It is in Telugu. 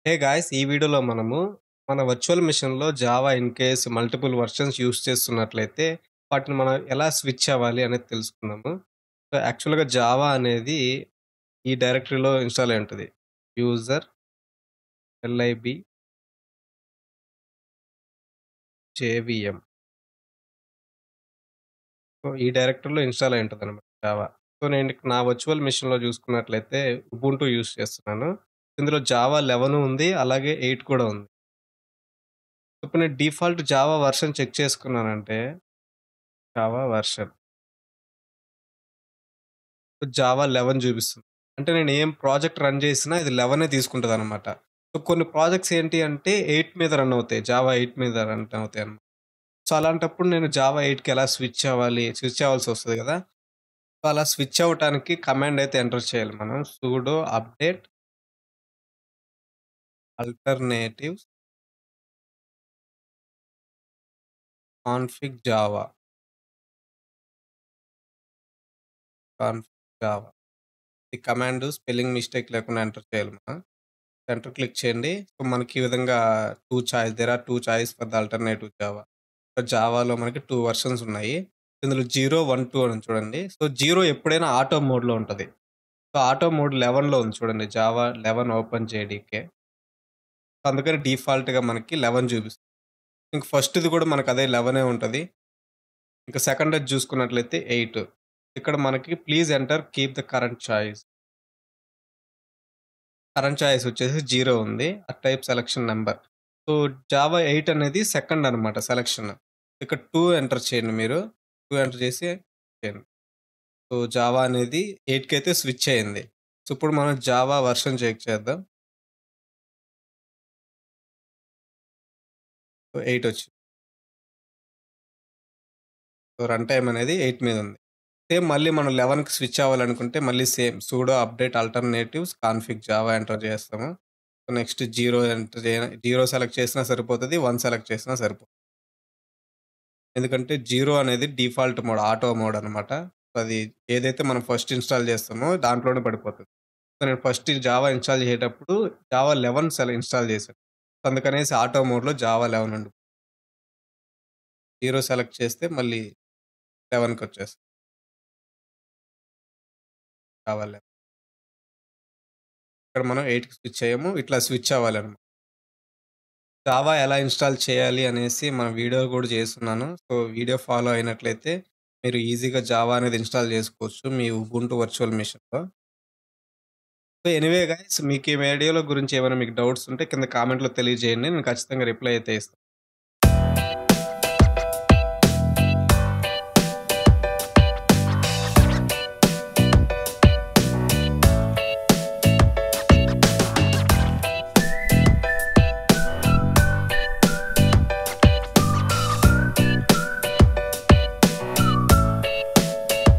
Hey guys! ఈ వీడియోలో మనము మన వర్చువల్ మిషన్‌లో Java in case multiple versions use చేస్తున్నట్లయితే, వాటిని మనం ఎలా స్విచ్ అవ్వాలి అనేది తెలుసుకుందాము. సో, యాక్చువల్‌గా జావా అనేది ఈ డైరెక్టరీలో ఇన్‌స్టాల్ అయి ఉంటది. User lib JVM. సో, ఈ డైరెక్టరీలో ఇన్‌స్టాల్ అయి ఉంటదనమాట జావా. సో, నేను నా వర్చువల్ మిషన్‌లో చూసుకున్నట్లయితే ఉబుంటూ యూజ్ చేస్తున్నాను. ఇందులో జావా 11 ఉంది. అలాగే 8 కూడా ఉంది. ఇప్పుడు నేను డిఫాల్ట్ జావా వెర్షన్ చెక్ చేసుకున్నానంటే జావా వెర్షన్. జావా 11 చూపిస్తుంది. అంటే నేను ఏం ప్రాజెక్ట్ రన్ చేసినా ఇది 11 తీసుకుంటదనమాట. సో, కొన్ని ప్రాజెక్ట్స్ ఏంటి అంటే 8 మీద రన్ అవుతాయి. జావా 8 మీద రన్ అవుతాయన్నమాట. సో, అలాంటప్పుడు నేను జావా 8కి ఎలా స్విచ్ అవ్వాలి? స్విచ్ అవ్వాల్సొస్తది కదా! సో, అలా స్విచ్ అవ్వటానికి కమాండ్ అయితే ఎంటర్ చేయాలి మనం. Sudo update alternatives config Java. Config Java. ఈ కమాండ్ స్పెల్లింగ్ మిస్టేక్ లేకుండా ఎంటర్ చేయాలి మనం. ఎంటర్ క్లిక్ చేయండి. సో, మనకి ఈ విధంగా 2 choice for the alternative Java. జావాలో మనకి 2 వెర్షన్స్ ఉన్నాయి. ఇందులో 0, 1, 2 అని ఉంది చూడండి. సో, 0 ఎప్పుడైనా ఆటో మోడ్‌లో ఉంటది. సో, ఆటో మోడ్ 11లో ఉంది చూడండి. Java 11 open JDK. అందుకని డిఫాల్ట్‌గా మనకి 11 చూపిస్తుంది. ఇంక ఫస్ట్‌ది కూడా మనకు అదే 11 ఉంటది. ఇంక సెకండది చూసుకున్నట్లయితే 8. ఇక్కడ మనకి please enter keep the current choice. Current choice వచ్చేసి 0 ఉంది. Type selection number. So, Java 8 అనేది సెకండ్ అనమాట సెలక్షన్. ఇక్కడ 2 ఎంటర్ చేయండి మీరు. 2 ఎంటర్ చేసి చేయండి. సో, జావా అనేది 8 కైతే స్విచ్ అయింది. సో, ఇప్పుడు మనం జావా వెర్షన్ చెక్ చేద్దాం. సో, 8 వచ్చింది. సో, రన్ టైమ్ అనేది 8 మీద ఉంది. సేమ్ మళ్ళీ మనం 11కి స్విచ్ అవ్వాలనుకుంటే మళ్ళీ same pseudo update alternatives config Java enter చేస్తాము. సో, నెక్స్ట్ 0 ఎంటర్ 0 సెలెక్ట్ చేసినా సరిపోతది. 1 సెలెక్ట్ చేసినా సరిపోతది. ఎందుకంటే 0 అనేది డిఫాల్ట్ మోడ్. ఆటో మోడ్ అనమాట. అది ఏదైతే మనం ఫస్ట్ ఇన్‌స్టాల్ చేస్తామో దాంట్లోనే పడిపోతది. సో, నేను ఫస్ట్ ఈ జావా ఇన్‌స్టాల్ చేసేటప్పుడు జావా 11 ఇన్‌స్టాల్ చేశాను. అందుకనేసి ఆటో మోడ్‌లో జావా 11 ఉండిపోయింది. 0 సెలెక్ట్ చేస్తే మళ్ళీ 11కొచ్చేస్తది. జావా 11. ఇక్కడ మనం 8కి స్విచ్ అయ్యాము. ఇట్లా స్విచ్ అవ్వాలనమాట. జావా ఎలా ఇన్‌స్టాల్ చేయాలి అనేసి మన వీడియో కూడా చేసున్నాను. సో, వీడియో ఫాలో అయినట్లయితే మీరు ఈజీగా జావా అనేది ఇన్‌స్టాల్ చేసుకోవచ్చు మీ ఉబుంటూ వర్చువల్ మెషిన్‌లో. సో, ఎనీవే గైస్ మీకు ఈ వీడియోల గురించి ఏమైనా మీకు డౌట్స్ ఉంటే కింద కామెంట్‌లో తెలియజేయండి. నేను ఖచ్చితంగా రిప్లై అయితే ఇస్తాను.